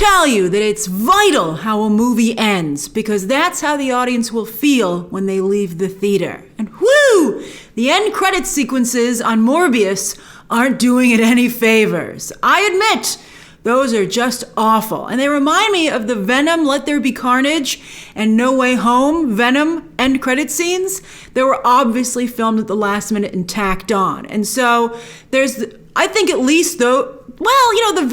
tell you that it's vital how a movie ends, because that's how the audience will feel when they leave the theater. And whoo! The end credit sequences on Morbius aren't doing it any favors. I admit, those are just awful. And they remind me of the Venom Let There Be Carnage and No Way Home Venom end credit scenes that were obviously filmed at the last minute and tacked on. And so I think at least though, well, you know, the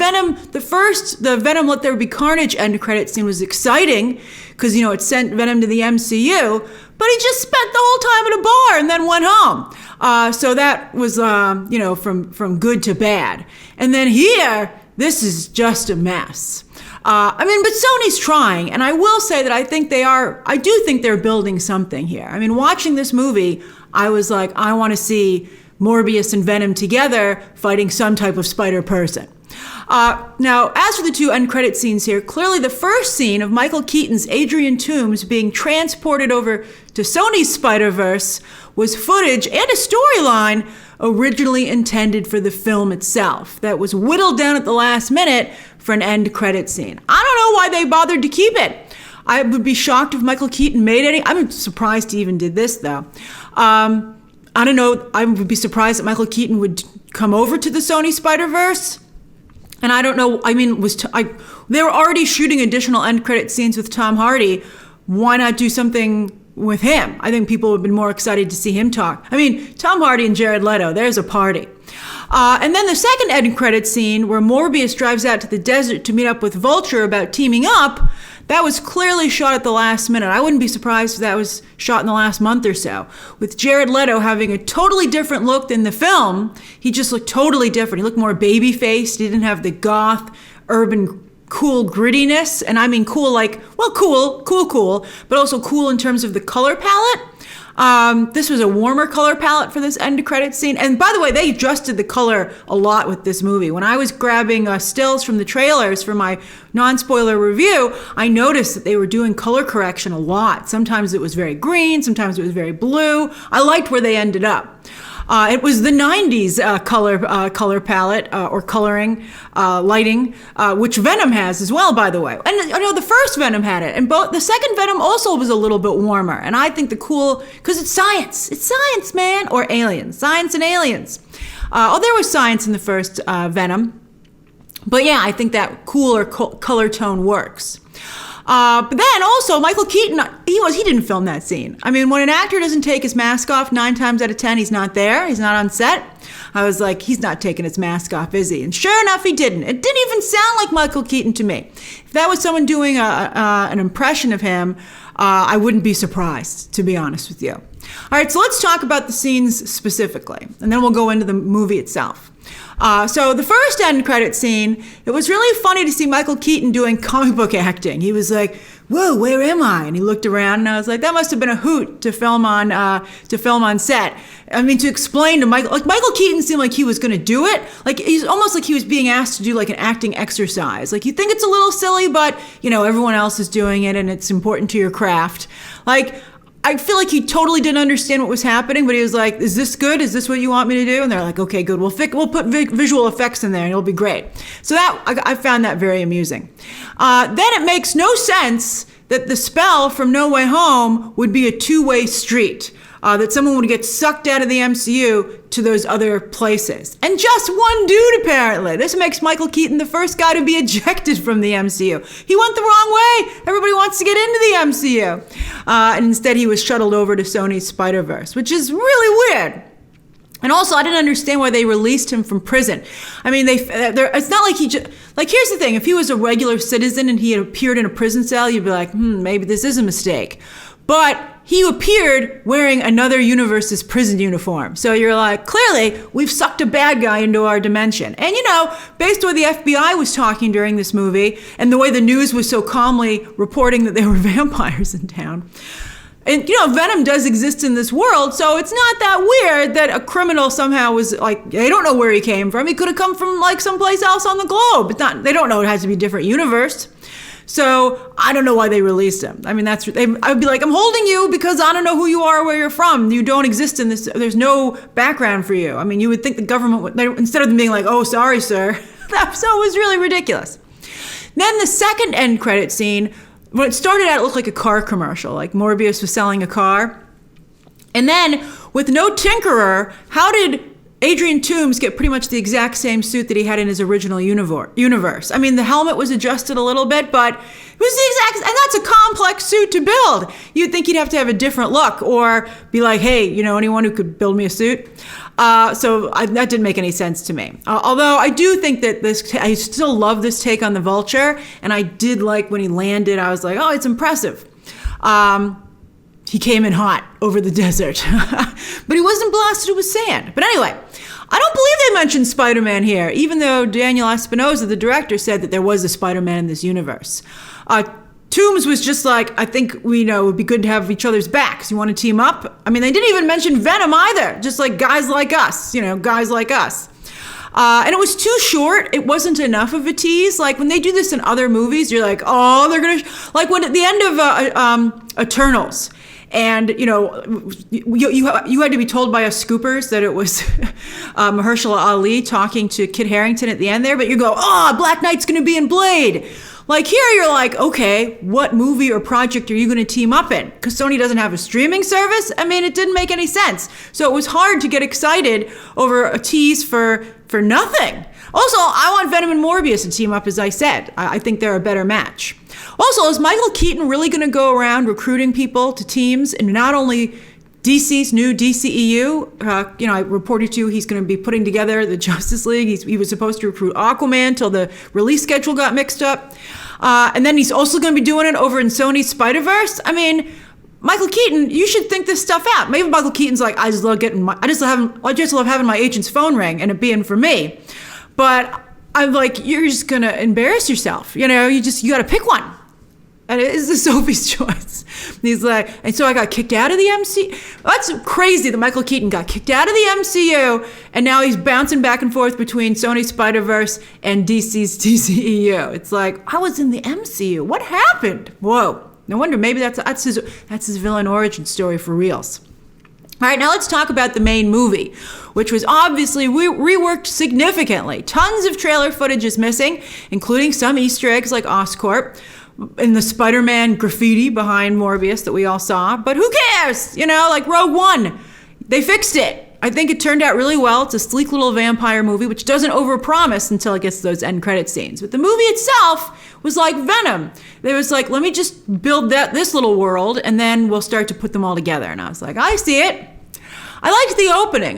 Venom Let There Be Carnage end credit scene was exciting because, you know, it sent Venom to the MCU, but he just spent the whole time at a bar and then went home. So that was, you know, from good to bad. And then here, this is just a mess. But Sony's trying, and I will say that I do think they're building something here. I mean, watching this movie, I was like, I want to see Morbius and Venom together fighting some type of spider person. Now, as for the two end credit scenes here, clearly the first scene of Michael Keaton's Adrian Toomes being transported over to Sony's Spider-Verse was footage and a storyline originally intended for the film itself that was whittled down at the last minute for an end credit scene. I don't know why they bothered to keep it. I would be shocked if Michael Keaton made any. I'm surprised he even did this, though. I don't know. I would be surprised that Michael Keaton would come over to the Sony Spider-Verse. And I don't know. I mean, they were already shooting additional end credit scenes with Tom Hardy. Why not do something with him? I think people would have been more excited to see him talk. I mean, Tom Hardy and Jared Leto, there's a party. And then the second end credit scene where Morbius drives out to the desert to meet up with Vulture about teaming up, that was clearly shot at the last minute. I wouldn't be surprised if that was shot in the last month or so. With Jared Leto having a totally different look than the film, he just looked totally different. He looked more baby-faced. He didn't have the goth, urban, cool grittiness. And I mean cool like, well, cool, but also cool in terms of the color palette. This was a warmer color palette for this end credit scene. And by the way, they adjusted the color a lot with this movie. When I was grabbing stills from the trailers for my non-spoiler review, I noticed that they were doing color correction a lot. Sometimes it was very green, sometimes it was very blue. I liked where they ended up. It was the 90s color palette or coloring, lighting, which Venom has as well, by the way. And I know the first Venom had it, and the second Venom also was a little bit warmer. And I think because it's science, man, or aliens, science and aliens. There was science in the first Venom, but yeah, I think that cooler color tone works. But then also Michael Keaton, he didn't film that scene. I mean, when an actor doesn't take his mask off 9 times out of 10, he's not there. He's not on set. I was like, he's not taking his mask off, is he? And sure enough, he didn't. It didn't even sound like Michael Keaton to me. If that was someone doing an impression of him, I wouldn't be surprised, to be honest with you. All right, so let's talk about the scenes specifically, and then we'll go into the movie itself. So the first end credit scene, it was really funny to see Michael Keaton doing comic book acting. He was like, whoa, where am I? And he looked around and I was like, that must have been a hoot to film on set. I mean, to explain to Michael Keaton seemed like he was going to do it. Like, he's almost like he was being asked to do like an acting exercise. Like, you think it's a little silly, but you know, everyone else is doing it and it's important to your craft. Like, I feel like he totally didn't understand what was happening, but he was like, is this good? Is this what you want me to do? And they're like, okay, good. We'll put visual effects in there and it'll be great. So I found that very amusing. Then it makes no sense that the spell from No Way Home would be a two-way street. That someone would get sucked out of the MCU to those other places. And just one dude, apparently. This makes Michael Keaton the first guy to be ejected from the MCU. He went the wrong way. Everybody wants to get into the MCU. And instead he was shuttled over to Sony's Spider-Verse, which is really weird. And also, I didn't understand why they released him from prison. I mean, it's not like here's the thing. If he was a regular citizen and he had appeared in a prison cell, you'd be like, maybe this is a mistake. But he appeared wearing another universe's prison uniform. So you're like, clearly, we've sucked a bad guy into our dimension. And you know, based on the way the FBI was talking during this movie, and the way the news was so calmly reporting that there were vampires in town, and you know, Venom does exist in this world, so it's not that weird that a criminal somehow was like, they don't know where he came from. He could have come from like someplace else on the globe. They don't know it has to be a different universe. So I don't know why they released him. I mean, I'd be like, I'm holding you because I don't know who you are or where you're from. You don't exist in this. There's no background for you. I mean, you would think the government would, instead of them being like, oh, sorry, sir. So it was really ridiculous. Then the second end credit scene, when it started out, it looked like a car commercial, like Morbius was selling a car. And then, with no tinkerer, how did Adrian Toomes get pretty much the exact same suit that he had in his original universe? I mean, the helmet was adjusted a little bit, but it was the exact, and that's a complex suit to build. You'd think he'd have to have a different look, or be like, hey, anyone who could build me a suit? That didn't make any sense to me. Although I do think that I still love this take on the Vulture, and I did like when he landed, I was like, oh, it's impressive. He came in hot over the desert, but he wasn't blasted with sand. But anyway, I don't believe they mentioned Spider-Man here, even though Daniel Espinosa, the director, said that there was a Spider-Man in this universe. Toomes was just like, I think it would be good to have each other's backs. You want to team up? I mean, they didn't even mention Venom either, just like guys like us, guys like us. And it was too short. It wasn't enough of a tease. Like when they do this in other movies, you're like, oh, they're going to, like when at the end of Eternals, and, you had to be told by us scoopers that it was Mahershala Ali talking to Kit Harington at the end there, but you go, oh, Black Knight's going to be in Blade. Like here, you're like, okay, what movie or project are you going to team up in? Because Sony doesn't have a streaming service? I mean, it didn't make any sense. So it was hard to get excited over a tease for nothing. Also, I want Venom and Morbius to team up, as I said. I think they're a better match. Also, is Michael Keaton really going to go around recruiting people to teams and not only DC's new DCEU? I reported to you he's going to be putting together the Justice League. He was supposed to recruit Aquaman until the release schedule got mixed up. And then he's also going to be doing it over in Sony's Spider-Verse. I mean, Michael Keaton, you should think this stuff out. Maybe Michael Keaton's like, I just love having my agent's phone ring and it being for me. But I'm like, you're just going to embarrass yourself. You got to pick one. And it is the Sophie's choice. And he's like, and so I got kicked out of the MCU. That's crazy that Michael Keaton got kicked out of the MCU, and now he's bouncing back and forth between Sony's Spider-Verse and DC's DCEU. It's like, I was in the MCU. What happened? Whoa. No wonder. Maybe that's his villain origin story for reals. All right, now let's talk about the main movie, which was obviously reworked significantly. Tons of trailer footage is missing, including some Easter eggs like Oscorp and the Spider-Man graffiti behind Morbius that we all saw. But who cares? Like Rogue One, they fixed it. I think it turned out really well. It's a sleek little vampire movie, which doesn't overpromise until it gets to those end credit scenes. But the movie itself was like Venom. They was like, let me just build this little world, and then we'll start to put them all together. And I was like, I see it. I liked the opening,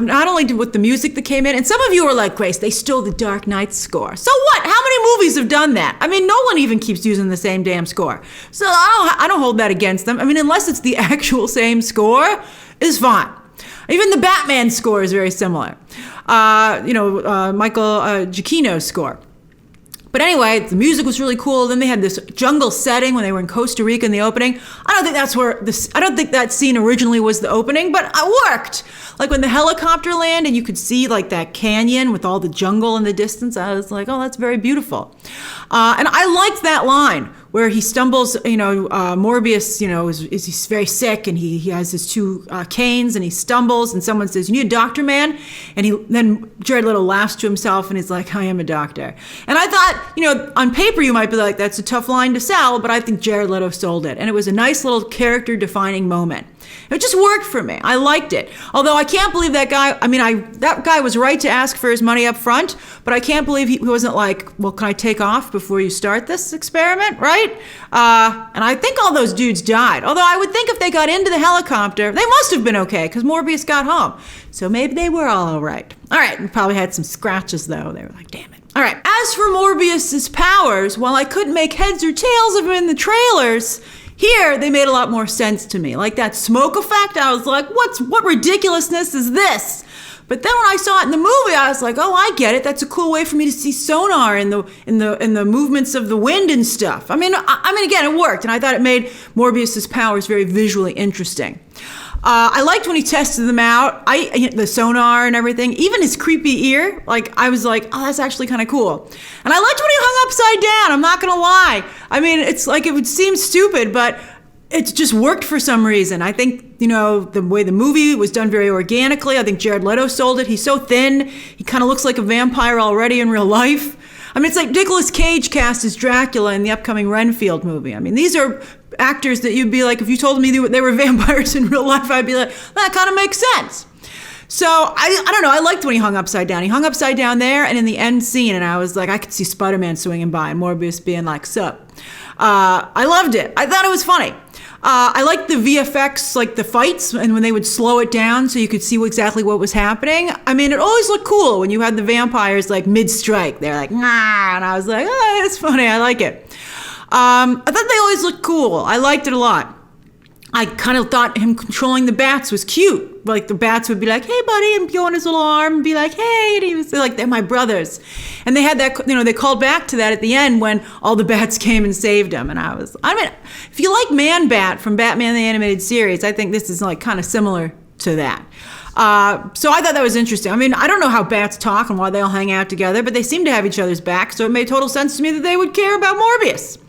not only with the music that came in, and some of you were like, Grace, they stole the Dark Knight score. So what? How many movies have done that? I mean, Nolan even keeps using the same damn score. So I don't hold that against them. I mean, unless it's the actual same score, it's fine. Even the Batman score is very similar. Michael Giacchino's score. But anyway, the music was really cool. Then they had this jungle setting when they were in Costa Rica in the opening. I don't think that scene originally was the opening, but it worked. Like when the helicopter landed, you could see like that canyon with all the jungle in the distance. I was like, oh, that's very beautiful. And I liked that line where he stumbles, Morbius, he's very sick and he has his two canes and he stumbles and someone says, you need a doctor, man? And then Jared Leto laughs to himself and he's like, I am a doctor. And I thought, on paper you might be like, that's a tough line to sell, but I think Jared Leto sold it. And it was a nice little character defining moment. It just worked for me. I liked it. Although I can't believe that guy, that guy was right to ask for his money up front, but I can't believe he wasn't like, well, can I take off before you start this experiment, right? And I think all those dudes died. Although I would think if they got into the helicopter, they must have been okay because Morbius got home. So maybe they were all right. All right, we probably had some scratches though. They were like, damn it. All right, as for Morbius's powers, while I couldn't make heads or tails of him in the trailers, here, they made a lot more sense to me. Like that smoke effect, I was like, what ridiculousness is this? But then when I saw it in the movie, I was like, oh, I get it. That's a cool way for me to see sonar in the movements of the wind and stuff. I mean, again, it worked, and I thought it made Morbius's powers very visually interesting. I liked when he tested them out, the sonar and everything, even his creepy ear. Like, I was like, oh, that's actually kind of cool. And I liked when he hung upside down. I'm not going to lie. I mean, it's like, it would seem stupid, but it just worked for some reason. I think, the way the movie was done very organically. I think Jared Leto sold it. He's so thin. He kind of looks like a vampire already in real life. I mean, it's like Nicolas Cage cast as Dracula in the upcoming Renfield movie. I mean, these are actors that you'd be like, if you told me they were vampires in real life, I'd be like, that kind of makes sense. So I don't know. I liked when he hung upside down. He hung upside down there and in the end scene, and I was like, I could see Spider-Man swinging by and Morbius being like, sup. I loved it. I thought it was funny. I liked the VFX, like the fights, and when they would slow it down so you could see exactly what was happening. I mean, it always looked cool when you had the vampires like mid-strike. They're like, nah, and I was like, oh, it's funny. I like it. I thought they always looked cool. I liked it a lot. I kind of thought him controlling the bats was cute. Like the bats would be like, hey, buddy, and go on his little arm and be like, hey, and he was like, they're my brothers. And they had that, they called back to that at the end when all the bats came and saved him. And I mean, if you like Man-Bat from Batman the Animated Series, I think this is like kind of similar to that. So I thought that was interesting. I mean, I don't know how bats talk and why they all hang out together, but they seem to have each other's back, so it made total sense to me that they would care about Morbius.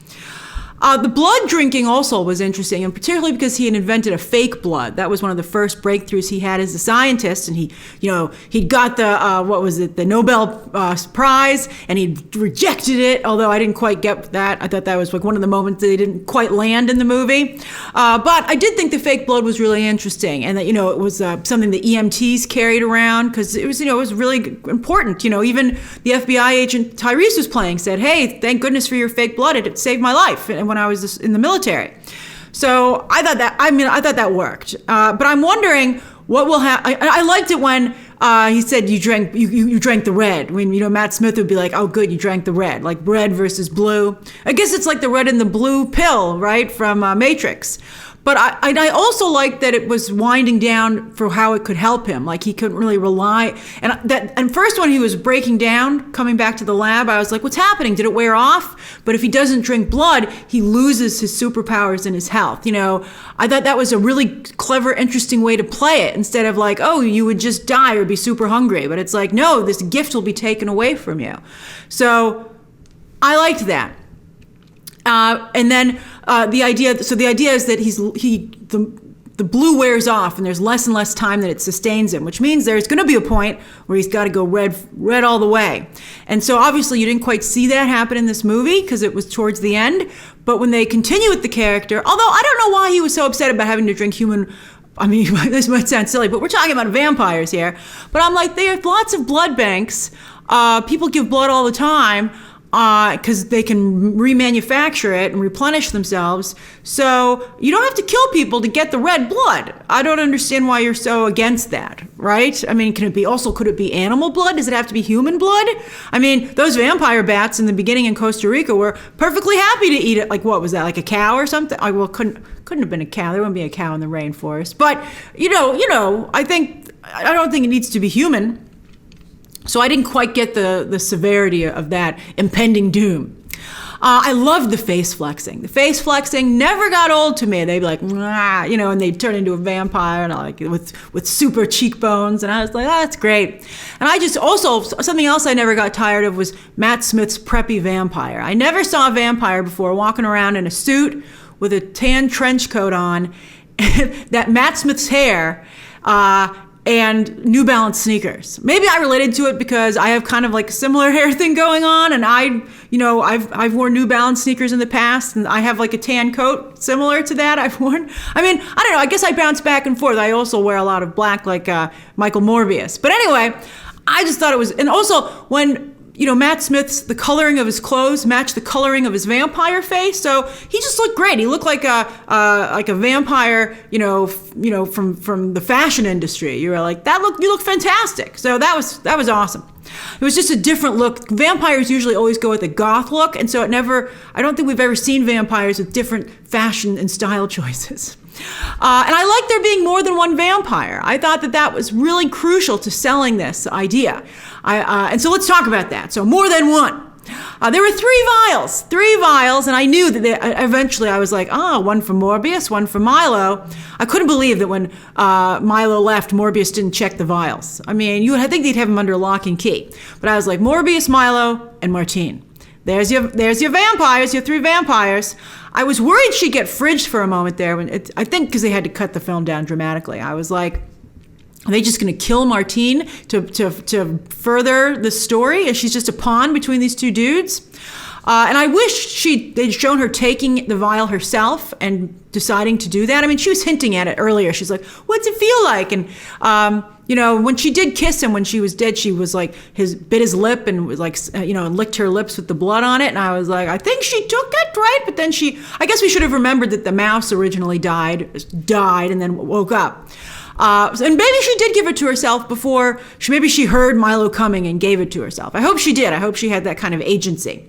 The blood drinking also was interesting, and particularly because he had invented a fake blood. That was one of the first breakthroughs he had as a scientist, and he'd got the Nobel Prize, and he rejected it, although I didn't quite get that. I thought that was like one of the moments that they didn't quite land in the movie. But I did think the fake blood was really interesting, and that, it was something the EMTs carried around, because it was really important. Even the FBI agent Tyrese was playing said, hey, thank goodness for your fake blood. It saved my life. And when I was in the military. So I thought that worked. But I'm wondering what will happen. I liked it when he said you drank the red. When, Matt Smith would be like, oh, good, you drank the red. Like red versus blue. I guess it's like the red and the blue pill, right, from Matrix. But I also liked that it was winding down for how it could help him. Like he couldn't really rely. And first when he was breaking down, coming back to the lab, I was like, what's happening? Did it wear off? But if he doesn't drink blood, he loses his superpowers and his health. I thought that was a really clever, interesting way to play it. Instead of like, oh, you would just die or be super hungry. But it's like, no, this gift will be taken away from you. So I liked that. And then the idea is that the blue wears off and there's less and less time that it sustains him, which means there's going to be a point where he's got to go red all the way. And so obviously you didn't quite see that happen in this movie because it was towards the end. But when they continue with the character, although I don't know why he was so upset about having to drink human. I mean, this might sound silly, but we're talking about vampires here. But I'm like, there are lots of blood banks. People give blood all the time. Because they can remanufacture it and replenish themselves. So you don't have to kill people to get the red blood. I don't understand why you're so against that, right? I mean, could it be animal blood? Does it have to be human blood? I mean, those vampire bats in the beginning in Costa Rica were perfectly happy to eat it. Like, what was that, like a cow or something? Couldn't have been a cow. There wouldn't be a cow in the rainforest. But, I don't think it needs to be human. So I didn't quite get the severity of that impending doom. I loved the face flexing. The face flexing never got old to me. They'd be like, and they'd turn into a vampire and with super cheekbones. And I was like, oh, that's great. And I just also, something else I never got tired of was Matt Smith's preppy vampire. I never saw a vampire before walking around in a suit with a tan trench coat on, that Matt Smith's hair, and New Balance sneakers. Maybe I related to it because I have kind of like a similar hair thing going on, and I've worn New Balance sneakers in the past, and I have like a tan coat similar to that I've worn. I mean, I don't know, I guess I bounce back and forth. I also wear a lot of black like Michael Morbius. But anyway, I just thought it was, and also when Matt Smith's, the coloring of his clothes matched the coloring of his vampire face. So he just looked great. He looked like a vampire, from the fashion industry. You were like, you look fantastic. So that was awesome. It was just a different look. Vampires usually always go with a goth look. And so I don't think we've ever seen vampires with different fashion and style choices. And I like there being more than one vampire. I thought that was really crucial to selling this idea. And so let's talk about that. So more than one. There were three vials, and I knew that eventually I was like, one for Morbius, one for Milo. I couldn't believe that when Milo left, Morbius didn't check the vials. I mean, I think they'd have him under lock and key. But I was like, Morbius, Milo, and Martine. There's your vampires, your three vampires. I was worried she'd get fridged for a moment there. I think because they had to cut the film down dramatically. I was like, Are they just going to kill Martine to further the story? She's just a pawn between these two dudes. And I wish they'd shown her taking the vial herself and deciding to do that. I mean, she was hinting at it earlier. She's like, what's it feel like? And, when she did kiss him when she was dead, she was like, bit his lip and was like, licked her lips with the blood on it. And I was like, I think she took it, right? But then I guess we should have remembered that the mouse originally died and then woke up. And maybe she did give it to herself before, maybe she heard Milo coming and gave it to herself. I hope she did. I hope she had that kind of agency.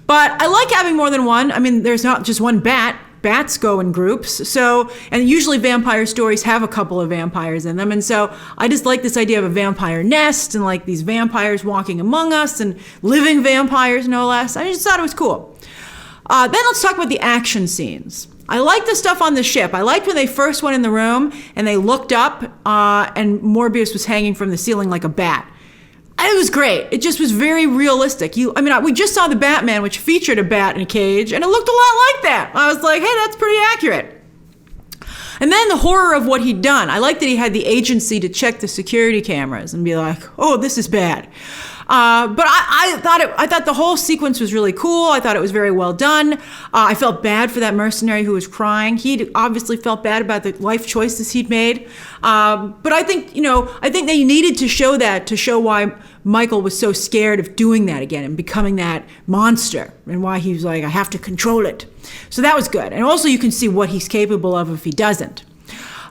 But I like having more than one. I mean, there's not just one bat. Bats go in groups. And usually vampire stories have a couple of vampires in them. And so I just like this idea of a vampire nest and like these vampires walking among us and living vampires, no less. I just thought it was cool. Then let's talk about the action scenes. I like the stuff on the ship. I liked when they first went in the room and they looked up and Morbius was hanging from the ceiling like a bat. It was great. It just was very realistic. We just saw the Batman, which featured a bat in a cage, and it looked a lot like that. I was like, hey, that's pretty accurate. And then the horror of what he'd done. I liked that he had the agency to check the security cameras and be like, oh, this is bad. But I thought the whole sequence was really cool. I thought it was very well done. I felt bad for that mercenary who was crying. He'd obviously felt bad about the life choices he'd made. But I think they needed to show that to show why Michael was so scared of doing that again and becoming that monster and why he was like, I have to control it. So that was good. And also you can see what he's capable of if he doesn't.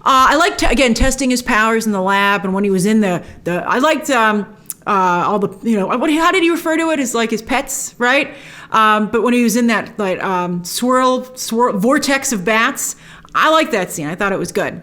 I liked, again, testing his powers in the lab. And when he was in I liked, all the, how did he refer to it as like his pets, right? But when he was in that swirl vortex of bats, I liked that scene. I thought it was good.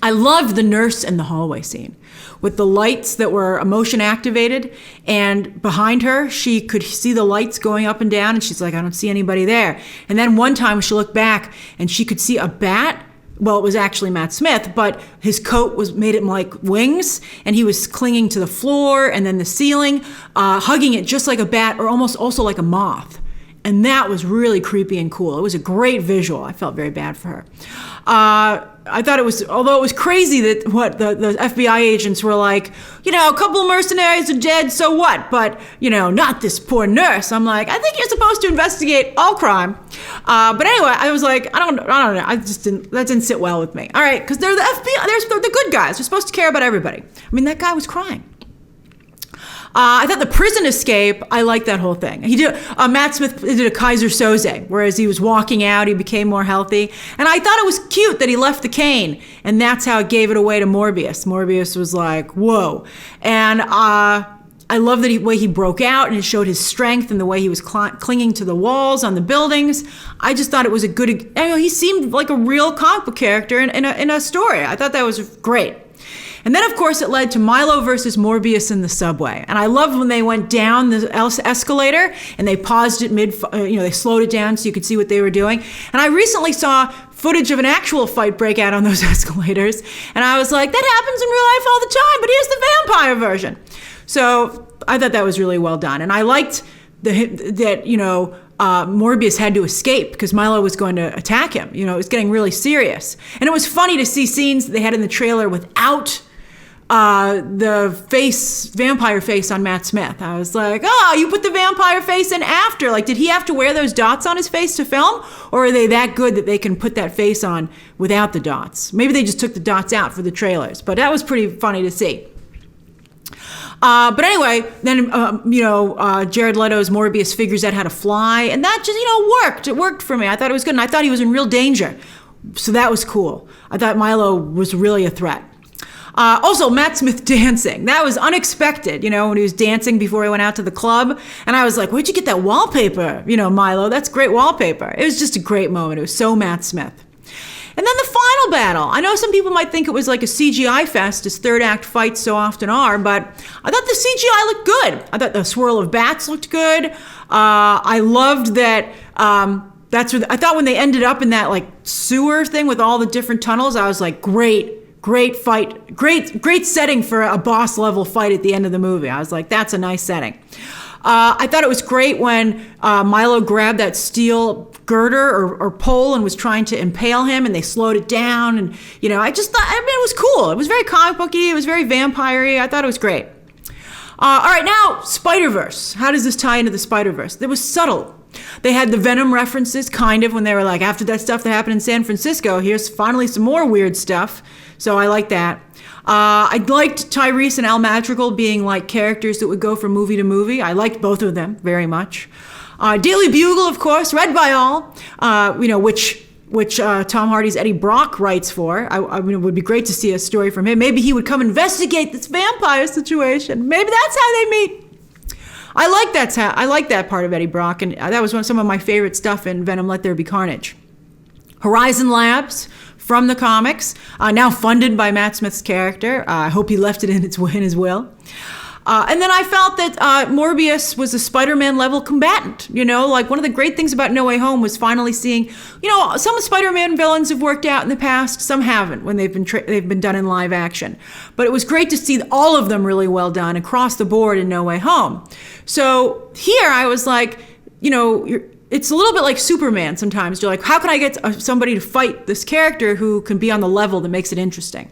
I loved the nurse in the hallway scene with the lights that were motion activated, and behind her, she could see the lights going up and down, and she's like, I don't see anybody there. And then one time she looked back and she could see a bat. Well, it was actually Matt Smith, but his coat made him like wings, and he was clinging to the floor and then the ceiling, hugging it just like a bat, or almost also like a moth. And that was really creepy and cool. It was a great visual. I felt very bad for her. I thought it was, although it was crazy that the FBI agents were like, a couple of mercenaries are dead, so what? But, not this poor nurse. I'm like, I think you're supposed to investigate all crime. But anyway, I was like, I don't know. That didn't sit well with me. All right, because they're the FBI, they're the good guys. They're supposed to care about everybody. I mean, that guy was crying. I thought the prison escape, I liked that whole thing. Matt Smith did a Kaiser Soze, whereas he was walking out, he became more healthy. And I thought it was cute that he left the cane, and that's how it gave it away to Morbius. Morbius was like, whoa. And I love the way he broke out, and it showed his strength and the way he was clinging to the walls on the buildings. I just thought it was a good, he seemed like a real comic book character in a story. I thought that was great. And then, of course, it led to Milo versus Morbius in the subway. And I loved when they went down the escalator and they paused it they slowed it down so you could see what they were doing. And I recently saw footage of an actual fight break out on those escalators. And I was like, that happens in real life all the time, but here's the vampire version. So I thought that was really well done. And I liked that Morbius had to escape because Milo was going to attack him. It was getting really serious. And it was funny to see scenes that they had in the trailer without the vampire face on Matt Smith. I was like, you put the vampire face in after. Like, did he have to wear those dots on his face to film? Or are they that good that they can put that face on without the dots? Maybe they just took the dots out for the trailers, but that was pretty funny to see. But anyway, then, Jared Leto's Morbius figures out how to fly, and that just, worked. It worked for me. I thought it was good, and I thought he was in real danger. So that was cool. I thought Milo was really a threat. Also, Matt Smith dancing. That was unexpected, when he was dancing before he went out to the club. And I was like, where'd you get that wallpaper? Milo, that's great wallpaper. It was just a great moment. It was so Matt Smith. And then the final battle. I know some people might think it was like a CGI fest, as third act fights so often are, but I thought the CGI looked good. I thought the swirl of bats looked good. I loved that. I thought when they ended up in that like sewer thing with all the different tunnels, I was like, great fight. Great setting for a boss level fight at the end of the movie. I was like, that's a nice setting. I thought it was great when Milo grabbed that steel girder or pole and was trying to impale him, and they slowed it down. And, I just thought, it was cool. It was very comic booky. It was very vampire-y. I thought it was great. All right, now, Spider-Verse. How does this tie into the Spider-Verse? It was subtle. They had the Venom references, kind of, when they were like, after that stuff that happened in San Francisco, here's finally some more weird stuff. So I like that. I liked Tyrese and Al Madrigal being like characters that would go from movie to movie. I liked both of them very much. Daily Bugle, of course, read by all, which Tom Hardy's Eddie Brock writes for. I mean, it would be great to see a story from him. Maybe he would come investigate this vampire situation. Maybe that's how they meet. I like that part of Eddie Brock, and that was some of my favorite stuff in Venom: Let There Be Carnage. Horizon Labs from the comics, now funded by Matt Smith's character. I hope he left it in his will. And then I felt that Morbius was a Spider-Man level combatant. Like one of the great things about No Way Home was finally seeing, some Spider-Man villains have worked out in the past, some haven't when they've been done in live action. But it was great to see all of them really well done across the board in No Way Home. So here I was like, it's a little bit like Superman sometimes. You're like, how can I get somebody to fight this character who can be on the level that makes it interesting?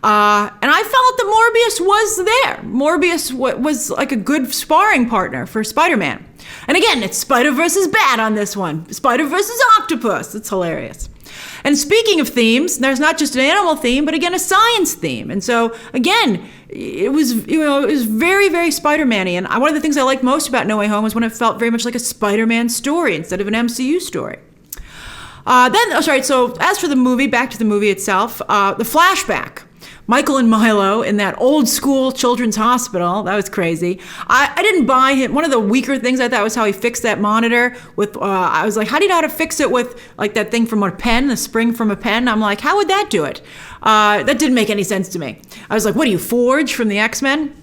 And I felt that Morbius was there. Morbius was like a good sparring partner for Spider-Man. And again, it's Spider-Verse is bad on this one. Spider-Verse is octopus. It's hilarious. And speaking of themes, there's not just an animal theme, but again, a science theme. And so again, it was very, very Spider-Man-y. And one of the things I liked most about No Way Home was when it felt very much like a Spider-Man story instead of an MCU story. So as for the movie, back to the movie itself, the flashback. Michael and Milo in that old school children's hospital. That was crazy. I didn't buy him. One of the weaker things I thought was how he fixed that monitor with, I was like, how do you know how to fix it with like that thing from a pen, the spring from a pen? I'm like, how would that do it? That didn't make any sense to me. I was like, what do you forge from the X-Men?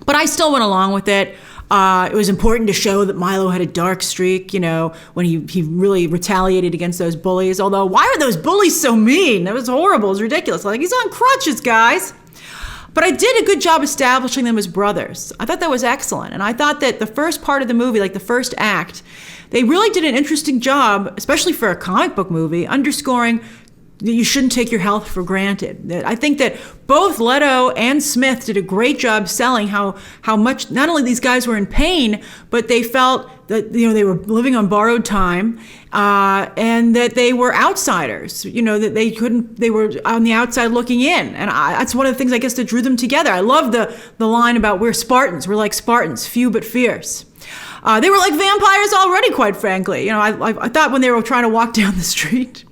But I still went along with it. It was important to show that Milo had a dark streak, when he really retaliated against those bullies. Although, why are those bullies so mean? That was horrible. It was ridiculous. Like, he's on crutches, guys. But I did a good job establishing them as brothers. I thought that was excellent. And I thought that the first part of the movie, like the first act, they really did an interesting job, especially for a comic book movie, underscoring that you shouldn't take your health for granted. I think that both Leto and Smith did a great job selling how much not only these guys were in pain, but they felt that they were living on borrowed time, and that they were outsiders. That they were on the outside looking in, and that's one of the things I guess that drew them together. I love the line about we're Spartans. We're like Spartans, few but fierce. They were like vampires already, quite frankly. I thought when they were trying to walk down the street,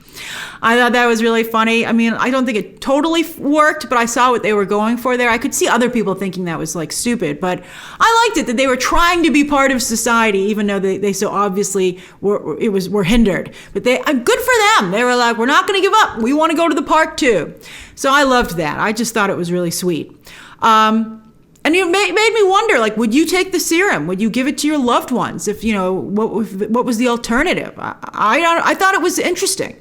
I thought that was really funny. I mean, I don't think it totally worked, but I saw what they were going for there. I could see other people thinking that was like stupid, but I liked it that they were trying to be part of society, even though they so obviously were hindered. But good for them. They were like, we're not going to give up. We want to go to the park too. So I loved that. I just thought it was really sweet. And it made me wonder, like, would you take the serum? Would you give it to your loved ones? If what was the alternative? I thought it was interesting.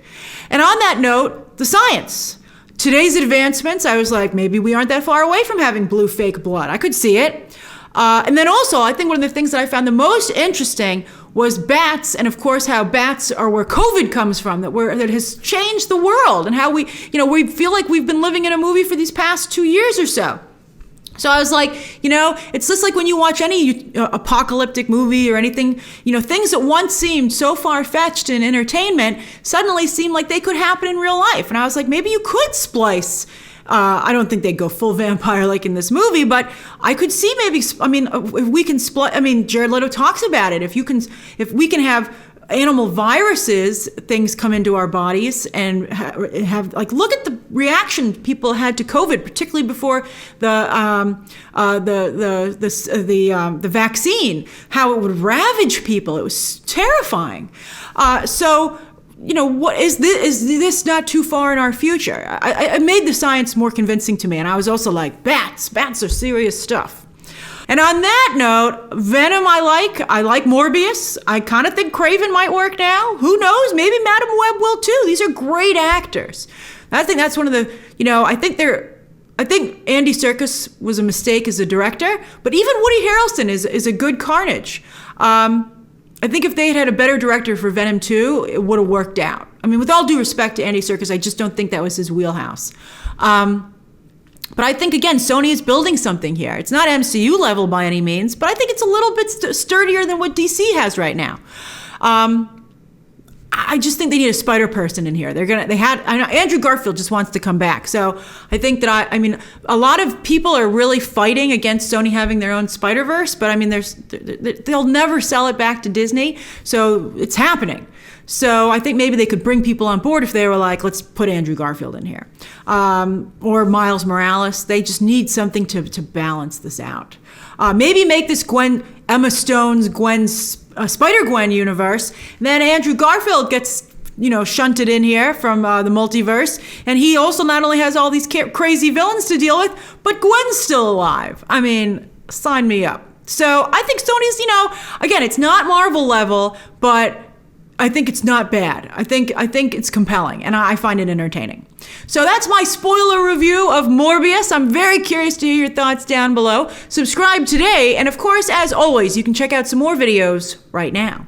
And on that note, the science. Today's advancements, I was like, maybe we aren't that far away from having blue fake blood. I could see it. And then also, I think one of the things that I found the most interesting was bats, and of course how bats are where COVID comes from, that has changed the world, and how we feel like we've been living in a movie for these past 2 years or so. So I was like, it's just like when you watch any apocalyptic movie or anything, things that once seemed so far-fetched in entertainment suddenly seem like they could happen in real life. And I was like, maybe you could splice. I don't think they'd go full vampire like in this movie, but I could see maybe, if we can Jared Leto talks about it. If we can have animal viruses, things come into our bodies and have look at the reaction people had to COVID, particularly before the vaccine, how it would ravage people. It was terrifying. What is this not too far in our future? I made the science more convincing to me, and I was also like, bats are serious stuff. And on that note, Venom I like Morbius. I kind of think Craven might work now. Who knows? Maybe Madam Web will too. These are great actors. I think that's one of the, I think they're I think Andy Serkis was a mistake as a director, but even Woody Harrelson is a good Carnage. I think if they had a better director for Venom 2, it would have worked out. I mean, with all due respect to Andy Serkis, I just don't think that was his wheelhouse. But I think, again, Sony is building something here. It's not MCU level by any means, but I think it's a little bit sturdier than what DC has right now. I just think they need a Spider-Person in here. I know Andrew Garfield just wants to come back. So I think that I mean, a lot of people are really fighting against Sony having their own Spider-Verse, but I mean, they'll never sell it back to Disney. So it's happening. So I think maybe they could bring people on board if they were like, let's put Andrew Garfield in here. Or Miles Morales. They just need something to balance this out. Maybe make this Emma Stone's Gwen's Spider-Gwen universe. And then Andrew Garfield gets, shunted in here from the multiverse. And he also not only has all these crazy villains to deal with, but Gwen's still alive. I mean, sign me up. So I think Sony's, again, it's not Marvel level, but I think it's not bad. I think it's compelling, and I find it entertaining. So that's my spoiler review of Morbius. I'm very curious to hear your thoughts down below. Subscribe today, and of course, as always, you can check out some more videos right now.